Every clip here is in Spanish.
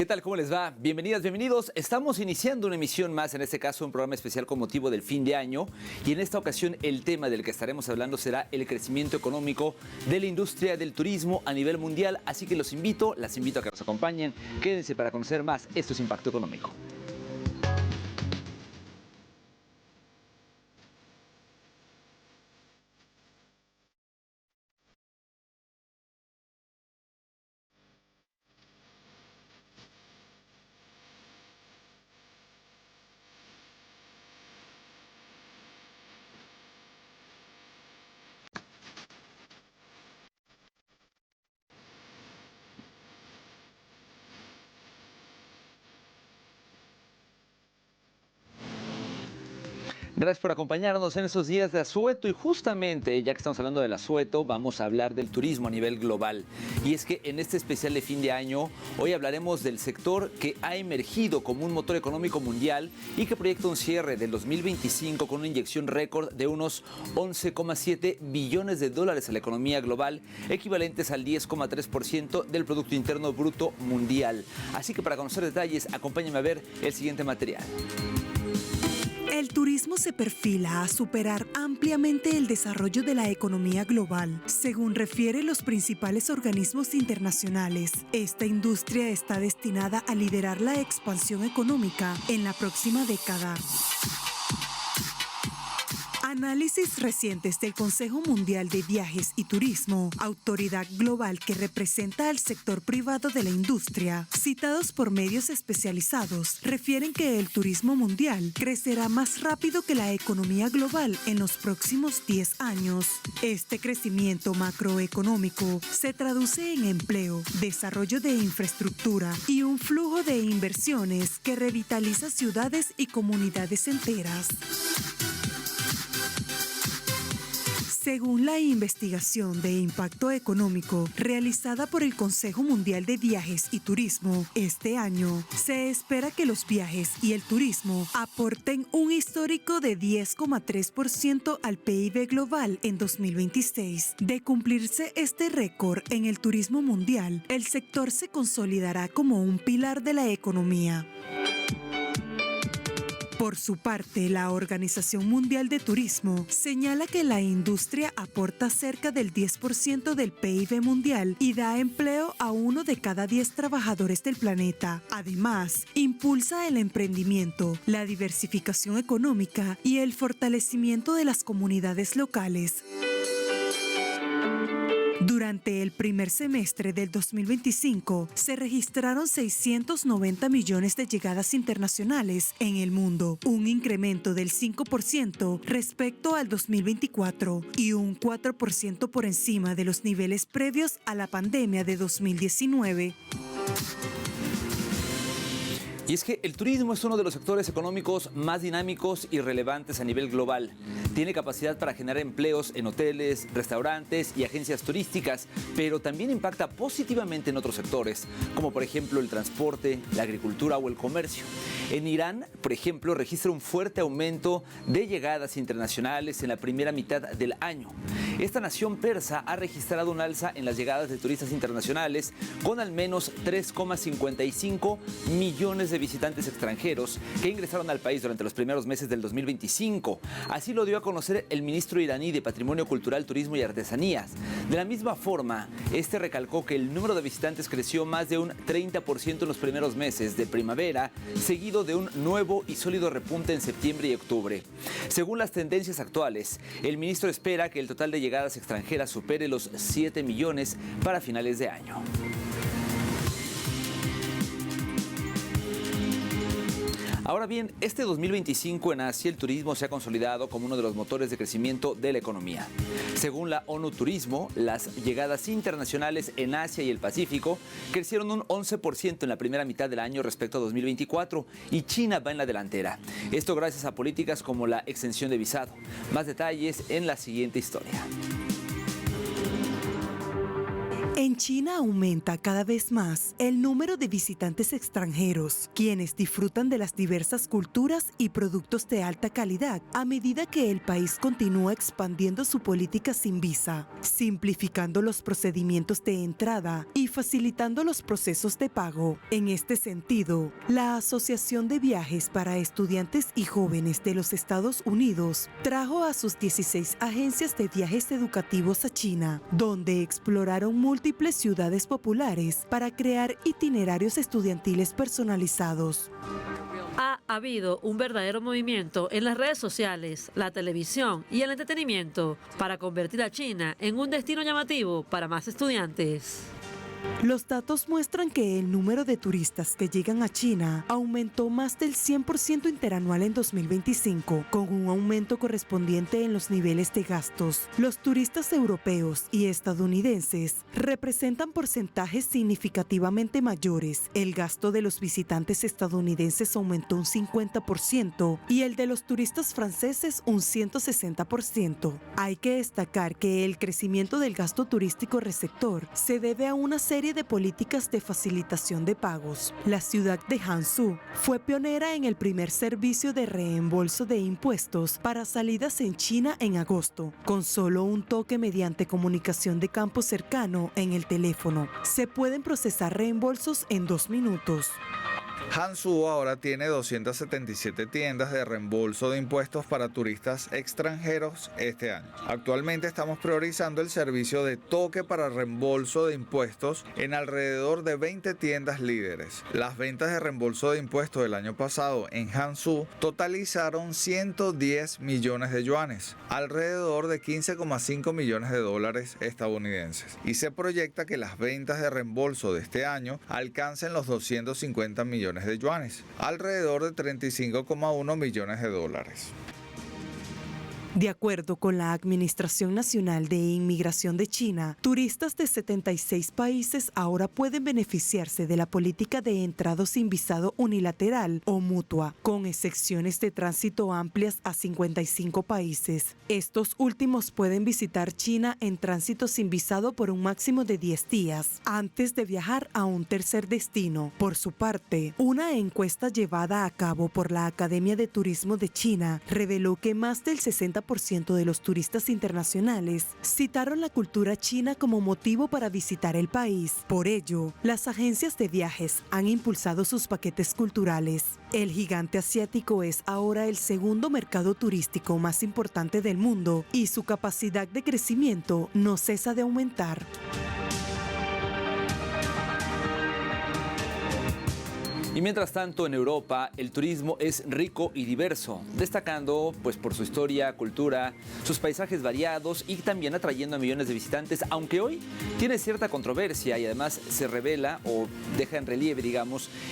¿Qué tal? ¿Cómo les va? Bienvenidas, bienvenidos. Estamos iniciando una emisión más, en este caso un programa especial con motivo del fin de año. Y en esta ocasión el tema del que estaremos hablando será el crecimiento económico de la industria del turismo a nivel mundial. Así que las invito a que nos acompañen. Quédense para conocer más. Esto es Impacto Económico. Gracias por acompañarnos en estos días de asueto y justamente, ya que estamos hablando del asueto, vamos a hablar del turismo a nivel global. Y es que en este especial de fin de año, hoy hablaremos del sector que ha emergido como un motor económico mundial y que proyecta un cierre del 2025 con una inyección récord de unos 11,7 billones de dólares a la economía global, equivalentes al 10,3% del Producto Interno Bruto mundial. Así que para conocer detalles, acompáñenme a ver el siguiente material. El turismo se perfila a superar ampliamente el desarrollo de la economía global. Según refieren los principales organismos internacionales, esta industria está destinada a liderar la expansión económica en la próxima década. Análisis recientes del Consejo Mundial de Viajes y Turismo, autoridad global que representa al sector privado de la industria, citados por medios especializados, refieren que el turismo mundial crecerá más rápido que la economía global en los próximos 10 años. Este crecimiento macroeconómico se traduce en empleo, desarrollo de infraestructura y un flujo de inversiones que revitaliza ciudades y comunidades enteras. Según la investigación de impacto económico realizada por el Consejo Mundial de Viajes y Turismo, este año se espera que los viajes y el turismo aporten un histórico de 10,3% al PIB global en 2026. De cumplirse este récord en el turismo mundial, el sector se consolidará como un pilar de la economía. Por su parte, la Organización Mundial de Turismo señala que la industria aporta cerca del 10% del PIB mundial y da empleo a 1 de cada 10 trabajadores del planeta. Además, impulsa el emprendimiento, la diversificación económica y el fortalecimiento de las comunidades locales. Durante el primer semestre del 2025, se registraron 690 millones de llegadas internacionales en el mundo, un incremento del 5% respecto al 2024 y un 4% por encima de los niveles previos a la pandemia de 2019. Y es que el turismo es uno de los sectores económicos más dinámicos y relevantes a nivel global. Tiene capacidad para generar empleos en hoteles, restaurantes y agencias turísticas, pero también impacta positivamente en otros sectores, como por ejemplo el transporte, la agricultura o el comercio. En Irán, por ejemplo, registra un fuerte aumento de llegadas internacionales en la primera mitad del año. Esta nación persa ha registrado un alza en las llegadas de turistas internacionales con al menos 3,55 millones de visitantes extranjeros que ingresaron al país durante los primeros meses del 2025. Así lo dio a conocer el ministro iraní de Patrimonio Cultural, Turismo y Artesanías. De la misma forma, este recalcó que el número de visitantes creció más de un 30% en los primeros meses de primavera, seguido de un nuevo y sólido repunte en septiembre y octubre. Según las tendencias actuales, el ministro espera que el total de llegadas extranjeras supere los 7 millones para finales de año. Ahora bien, este 2025 en Asia el turismo se ha consolidado como uno de los motores de crecimiento de la economía. Según la ONU Turismo, las llegadas internacionales en Asia y el Pacífico crecieron un 11% en la primera mitad del año respecto a 2024 y China va en la delantera. Esto gracias a políticas como la exención de visado. Más detalles en la siguiente historia. En China aumenta cada vez más el número de visitantes extranjeros, quienes disfrutan de las diversas culturas y productos de alta calidad a medida que el país continúa expandiendo su política sin visa, simplificando los procedimientos de entrada y facilitando los procesos de pago. En este sentido, la Asociación de Viajes para Estudiantes y Jóvenes de los Estados Unidos trajo a sus 16 agencias de viajes educativos a China, donde exploraron múltiples ciudades populares para crear itinerarios estudiantiles personalizados. Ha habido un verdadero movimiento en las redes sociales, la televisión y el entretenimiento para convertir a China en un destino llamativo para más estudiantes. Los datos muestran que el número de turistas que llegan a China aumentó más del 100% interanual en 2025, con un aumento correspondiente en los niveles de gastos. Los turistas europeos y estadounidenses representan porcentajes significativamente mayores. El gasto de los visitantes estadounidenses aumentó un 50% y el de los turistas franceses un 160%. Hay que destacar que el crecimiento del gasto turístico receptor se debe a una serie de políticas de facilitación de pagos. La ciudad de Hangzhou fue pionera en el primer servicio de reembolso de impuestos para salidas en China en agosto, con solo un toque mediante comunicación de campo cercano en el teléfono. Se pueden procesar reembolsos en 2 minutos. Hangzhou ahora tiene 277 tiendas de reembolso de impuestos para turistas extranjeros este año. Actualmente estamos priorizando el servicio de toque para reembolso de impuestos en alrededor de 20 tiendas líderes. Las ventas de reembolso de impuestos del año pasado en Hangzhou totalizaron 110 millones de yuanes, alrededor de 15,5 millones de dólares estadounidenses. Y se proyecta que las ventas de reembolso de este año alcancen los 250 millones de yuanes, alrededor de 35,1 millones de dólares. De acuerdo con la Administración Nacional de Inmigración de China, turistas de 76 países ahora pueden beneficiarse de la política de entrada sin visado unilateral o mutua, con excepciones de tránsito amplias a 55 países. Estos últimos pueden visitar China en tránsito sin visado por un máximo de 10 días, antes de viajar a un tercer destino. Por su parte, una encuesta llevada a cabo por la Academia de Turismo de China reveló que más del 60% de los turistas internacionales citaron la cultura china como motivo para visitar el país. Por ello, las agencias de viajes han impulsado sus paquetes culturales. El gigante asiático es ahora el segundo mercado turístico más importante del mundo y su capacidad de crecimiento no cesa de aumentar. Y mientras tanto, en Europa, el turismo es rico y diverso, destacando por su historia, cultura, sus paisajes variados y también atrayendo a millones de visitantes, aunque hoy tiene cierta controversia y además se revela o deja en relieve,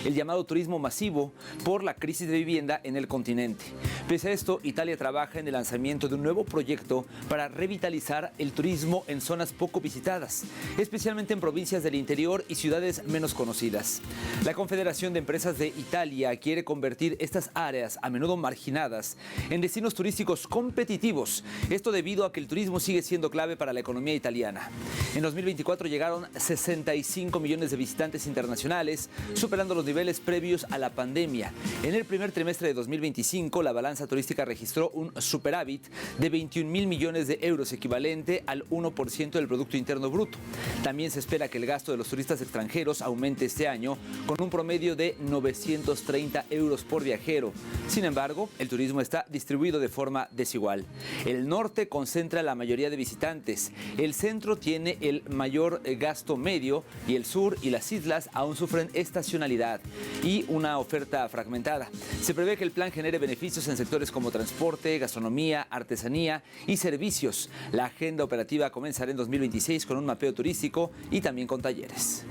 el llamado turismo masivo por la crisis de vivienda en el continente. Pese a esto, Italia trabaja en el lanzamiento de un nuevo proyecto para revitalizar el turismo en zonas poco visitadas, especialmente en provincias del interior y ciudades menos conocidas. La Confederación de Empresas de Italia quiere convertir estas áreas, a menudo marginadas, en destinos turísticos competitivos. Esto debido a que el turismo sigue siendo clave para la economía italiana. En 2024 llegaron 65 millones de visitantes internacionales, superando los niveles previos a la pandemia. En el primer trimestre de 2025, la balanza turística registró un superávit de 21.000 millones de euros, equivalente al 1% del Producto Interno Bruto. También se espera que el gasto de los turistas extranjeros aumente este año, con un promedio de 930 euros por viajero. Sin embargo, el turismo está distribuido de forma desigual. El norte concentra la mayoría de visitantes, el centro tiene el mayor gasto medio y el sur y las islas aún sufren estacionalidad y una oferta fragmentada. Se prevé que el plan genere beneficios en sectores como transporte, gastronomía, artesanía y servicios. La agenda operativa comenzará en 2026 con un mapeo turístico y también con talleres.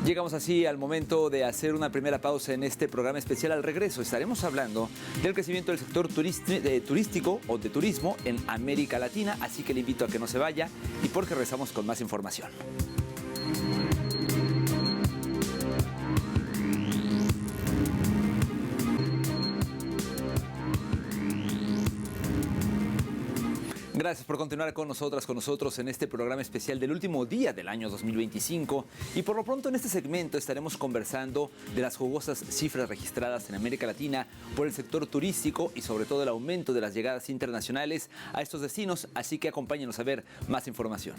Llegamos así al momento de hacer una primera pausa en este programa especial. Al regreso estaremos hablando del crecimiento del sector turístico o de turismo en América Latina, así que le invito a que no se vaya y porque regresamos con más información. Gracias por continuar con nosotros en este programa especial del último día del año 2025. Y por lo pronto en este segmento estaremos conversando de las jugosas cifras registradas en América Latina por el sector turístico y sobre todo el aumento de las llegadas internacionales a estos destinos. Así que acompáñenos a ver más información.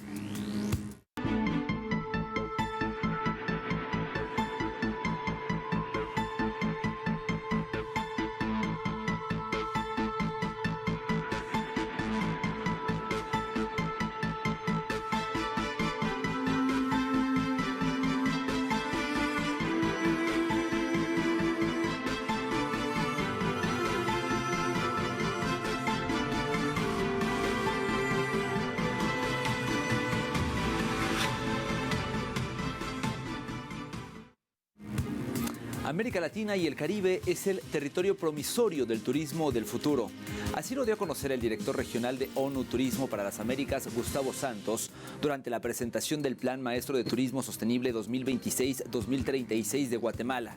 América Latina y el Caribe es el territorio promisorio del turismo del futuro. Así lo dio a conocer el director regional de ONU Turismo para las Américas, Gustavo Santos, durante la presentación del Plan Maestro de Turismo Sostenible 2026-2036 de Guatemala.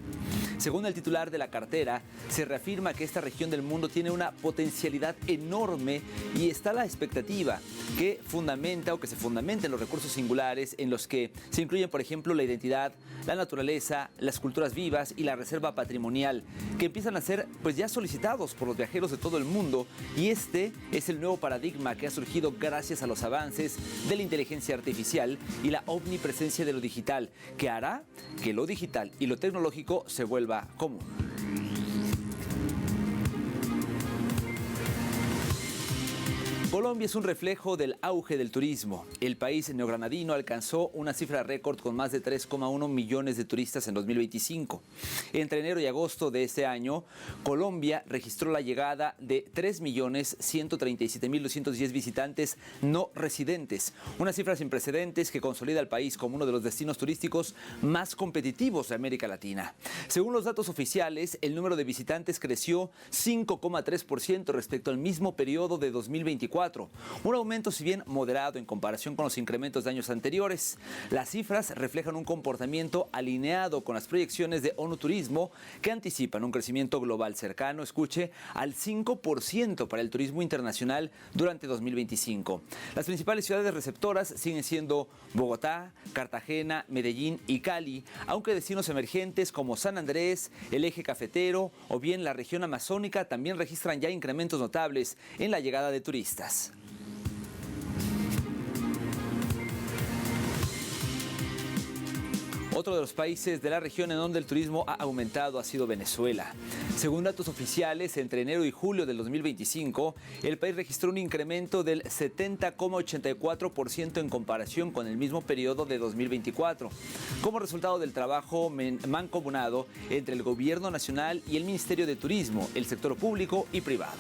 Según el titular de la cartera, se reafirma que esta región del mundo tiene una potencialidad enorme y está la expectativa que se fundamenten los recursos singulares en los que se incluyen, por ejemplo, la identidad, la naturaleza, las culturas vivas y la reserva patrimonial, que empiezan a ser ya solicitados por los viajeros de todo el mundo, y este es el nuevo paradigma que ha surgido gracias a los avances de la inteligencia artificial y la omnipresencia de lo digital, que hará que lo digital y lo tecnológico se vuelva común. Colombia es un reflejo del auge del turismo. El país neogranadino alcanzó una cifra récord con más de 3,1 millones de turistas en 2025. Entre enero y agosto de este año, Colombia registró la llegada de 3.137.210 visitantes no residentes, una cifra sin precedentes que consolida al país como uno de los destinos turísticos más competitivos de América Latina. Según los datos oficiales, el número de visitantes creció 5,3% respecto al mismo periodo de 2024. Un aumento si bien moderado en comparación con los incrementos de años anteriores. Las cifras reflejan un comportamiento alineado con las proyecciones de ONU Turismo que anticipan un crecimiento global cercano, al 5% para el turismo internacional durante 2025. Las principales ciudades receptoras siguen siendo Bogotá, Cartagena, Medellín y Cali, aunque destinos emergentes como San Andrés, el Eje Cafetero o bien la región amazónica también registran ya incrementos notables en la llegada de turistas. Otro de los países de la región en donde el turismo ha aumentado ha sido Venezuela. Según datos oficiales, entre enero y julio del 2025, el país registró un incremento del 70,84% en comparación con el mismo periodo de 2024, como resultado del trabajo mancomunado entre el Gobierno Nacional y el Ministerio de Turismo, el sector público y privado.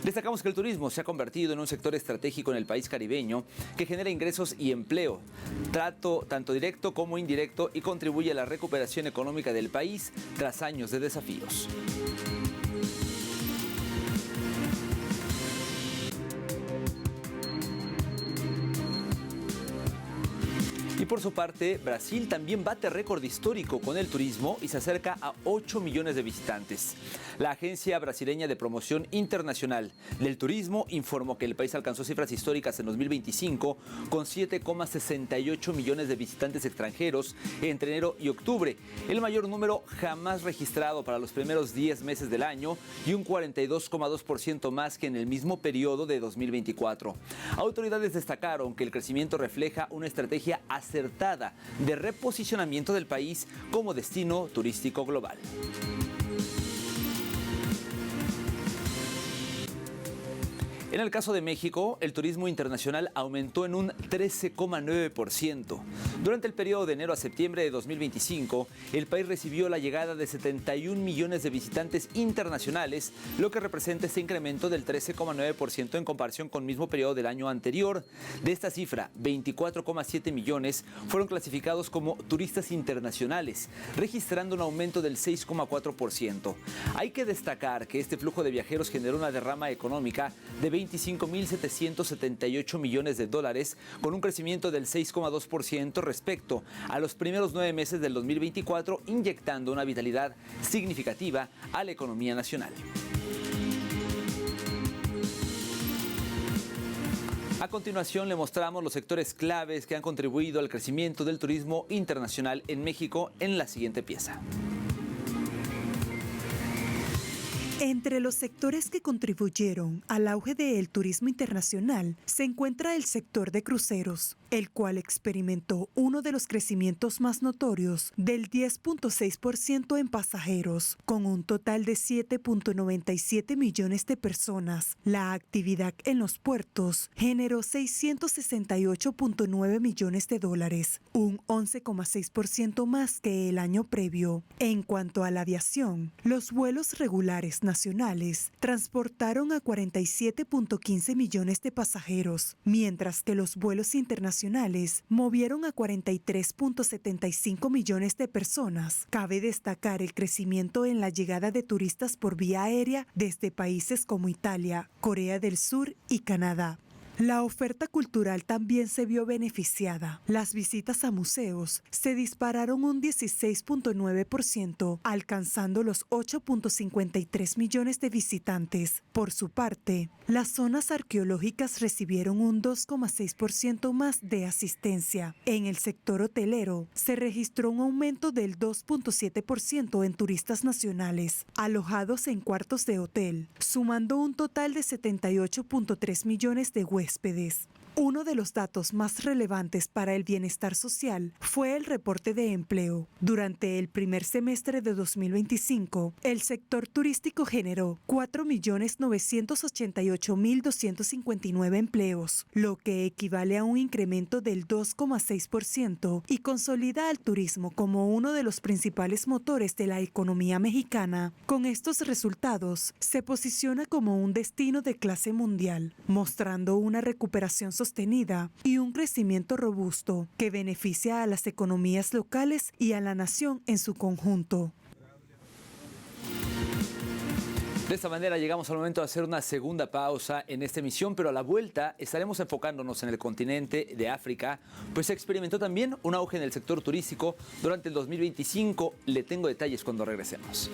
Destacamos que el turismo se ha convertido en un sector estratégico en el país caribeño que genera ingresos y empleo, tanto directo como indirecto, y contribuye a la recuperación económica del país tras años de desafíos. Y por su parte, Brasil también bate récord histórico con el turismo y se acerca a 8 millones de visitantes. La Agencia Brasileña de Promoción Internacional del Turismo informó que el país alcanzó cifras históricas en 2025 con 7,68 millones de visitantes extranjeros entre enero y octubre, el mayor número jamás registrado para los primeros 10 meses del año y un 42,2% más que en el mismo periodo de 2024. Autoridades destacaron que el crecimiento refleja una estrategia acertada de reposicionamiento del país como destino turístico global. En el caso de México, el turismo internacional aumentó en un 13,9%. Durante el periodo de enero a septiembre de 2025, el país recibió la llegada de 71 millones de visitantes internacionales, lo que representa este incremento del 13,9% en comparación con el mismo periodo del año anterior. De esta cifra, 24,7 millones fueron clasificados como turistas internacionales, registrando un aumento del 6,4%. Hay que destacar que este flujo de viajeros generó una derrama económica de 25.778 millones de dólares, con un crecimiento del 6,2% respecto a los primeros 9 meses del 2024, inyectando una vitalidad significativa a la economía nacional. A continuación le mostramos los sectores claves que han contribuido al crecimiento del turismo internacional en México en la siguiente pieza. Entre los sectores que contribuyeron al auge del turismo internacional se encuentra el sector de cruceros, el cual experimentó uno de los crecimientos más notorios del 10.6% en pasajeros, con un total de 7.97 millones de personas. La actividad en los puertos generó 668.9 millones de dólares, un 11,6% más que el año previo. En cuanto a la aviación, los vuelos regulares nacionales transportaron a 47.15 millones de pasajeros, mientras que los vuelos internacionales movieron a 43.75 millones de personas. Cabe destacar el crecimiento en la llegada de turistas por vía aérea desde países como Italia, Corea del Sur y Canadá. La oferta cultural también se vio beneficiada. Las visitas a museos se dispararon un 16.9%, alcanzando los 8.53 millones de visitantes. Por su parte, las zonas arqueológicas recibieron un 2,6% más de asistencia. En el sector hotelero, se registró un aumento del 2.7% en turistas nacionales, alojados en cuartos de hotel, sumando un total de 78.3 millones de huéspedes. Uno de los datos más relevantes para el bienestar social fue el reporte de empleo. Durante el primer semestre de 2025, el sector turístico generó 4.988.259 empleos, lo que equivale a un incremento del 2,6% y consolida al turismo como uno de los principales motores de la economía mexicana. Con estos resultados, se posiciona como un destino de clase mundial, mostrando una recuperación sostenida y un crecimiento robusto que beneficia a las economías locales y a la nación en su conjunto. De esta manera llegamos al momento de hacer una segunda pausa en esta emisión, pero a la vuelta estaremos enfocándonos en el continente de África, pues se experimentó también un auge en el sector turístico durante el 2025. Le tengo detalles cuando regresemos.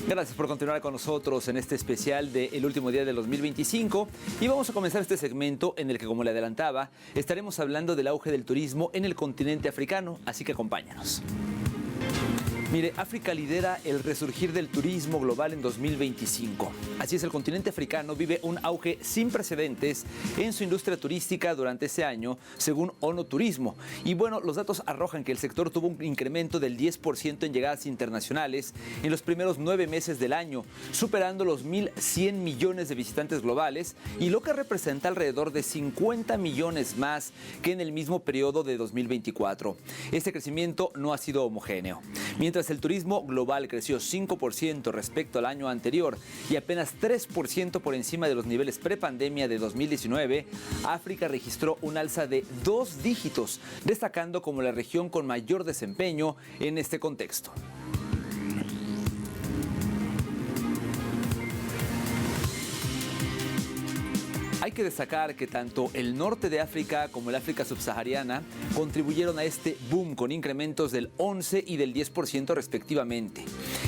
Gracias por continuar con nosotros en este especial del último día del 2025 y vamos a comenzar este segmento en el que, como le adelantaba, estaremos hablando del auge del turismo en el continente africano, así que acompáñanos. Mire, África lidera el resurgir del turismo global en 2025. Así es, el continente africano vive un auge sin precedentes en su industria turística durante ese año, según ONU Turismo. Y bueno, los datos arrojan que el sector tuvo un incremento del 10% en llegadas internacionales en los primeros 9 meses del año, superando los 1.100 millones de visitantes globales, y lo que representa alrededor de 50 millones más que en el mismo periodo de 2024. Este crecimiento no ha sido homogéneo. Mientras el turismo global creció 5% respecto al año anterior y apenas 3% por encima de los niveles prepandemia de 2019, África registró un alza de 2 dígitos, destacando como la región con mayor desempeño en este contexto. Hay que destacar que tanto el norte de África como el África subsahariana contribuyeron a este boom con incrementos del 11 y del 10% respectivamente.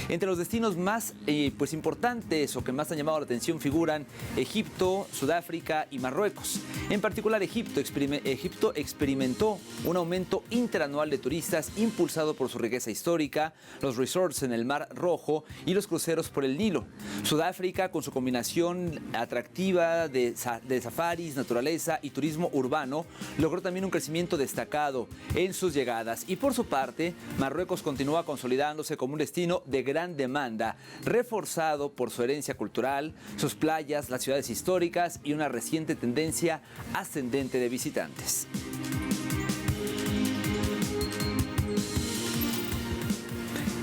Entre los destinos más importantes o que más han llamado la atención figuran Egipto, Sudáfrica y Marruecos. En particular, Egipto experimentó un aumento interanual de turistas impulsado por su riqueza histórica, los resorts en el Mar Rojo y los cruceros por el Nilo. Sudáfrica, con su combinación atractiva de safaris, naturaleza y turismo urbano, logró también un crecimiento destacado en sus llegadas. Y por su parte, Marruecos continúa consolidándose como un destino de gran demanda, reforzado por su herencia cultural, sus playas, las ciudades históricas y una reciente tendencia ascendente de visitantes.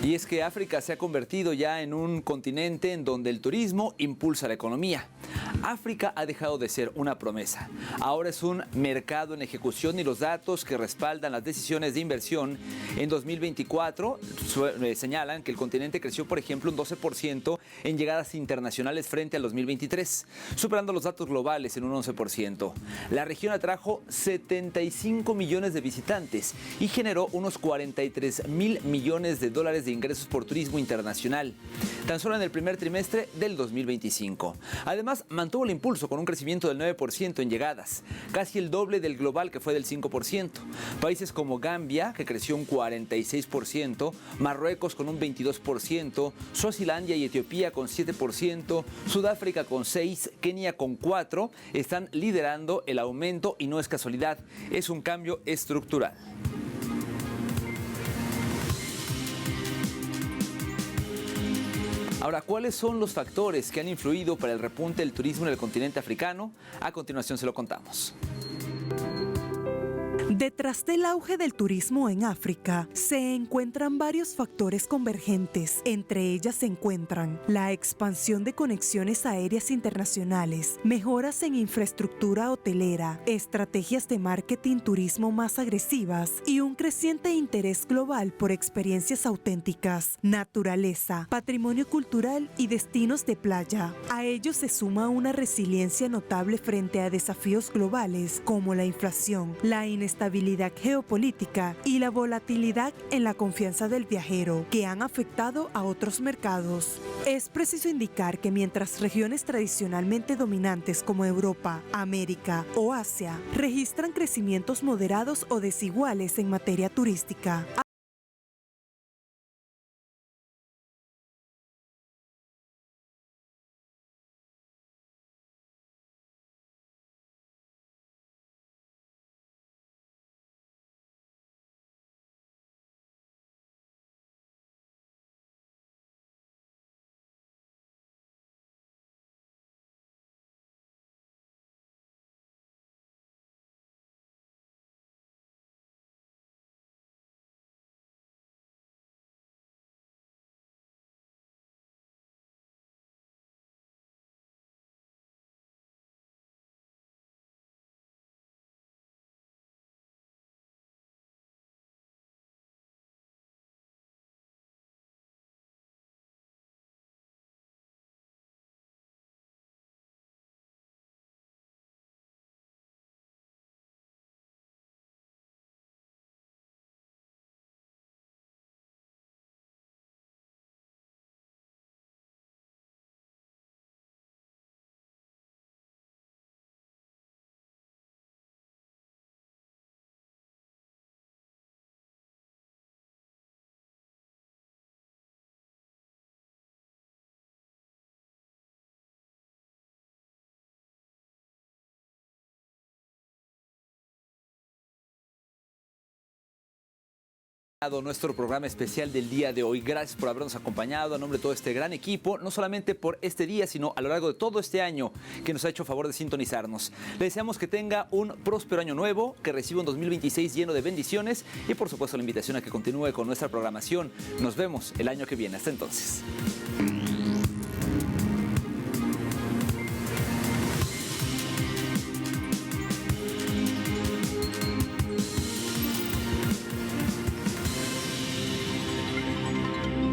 Y es que África se ha convertido ya en un continente en donde el turismo impulsa la economía. África ha dejado de ser una promesa. Ahora es un mercado en ejecución y los datos que respaldan las decisiones de inversión en 2024 señalan que el continente creció, por ejemplo, un 12% en llegadas internacionales frente al 2023, superando los datos globales en un 11%. La región atrajo 75 millones de visitantes y generó unos 43 mil millones de dólares de ingresos por turismo internacional, tan solo en el primer trimestre del 2025. Además, mantuvo el impulso con un crecimiento del 9% en llegadas, casi el doble del global que fue del 5%. Países como Gambia, que creció un 46%, Marruecos con un 22%, Suazilandia y Etiopía con 7%, Sudáfrica con 6%, Kenia con 4%, están liderando el aumento y no es casualidad, es un cambio estructural. Ahora, ¿cuáles son los factores que han influido para el repunte del turismo en el continente africano? A continuación se lo contamos. Detrás del auge del turismo en África se encuentran varios factores convergentes. Entre ellas se encuentran la expansión de conexiones aéreas internacionales, mejoras en infraestructura hotelera, estrategias de marketing turismo más agresivas y un creciente interés global por experiencias auténticas, naturaleza, patrimonio cultural y destinos de playa. A ello se suma una resiliencia notable frente a desafíos globales como la inflación, la inestabilidad geopolítica y la volatilidad en la confianza del viajero, que han afectado a otros mercados. Es preciso indicar que mientras regiones tradicionalmente dominantes como Europa, América o Asia registran crecimientos moderados o desiguales en materia turística, Nuestro programa especial del día de hoy. Gracias por habernos acompañado a nombre de todo este gran equipo, no solamente por este día, sino a lo largo de todo este año que nos ha hecho favor de sintonizarnos. Le deseamos que tenga un próspero año nuevo, que reciba un 2026 lleno de bendiciones y por supuesto la invitación a que continúe con nuestra programación. Nos vemos el año que viene. Hasta entonces.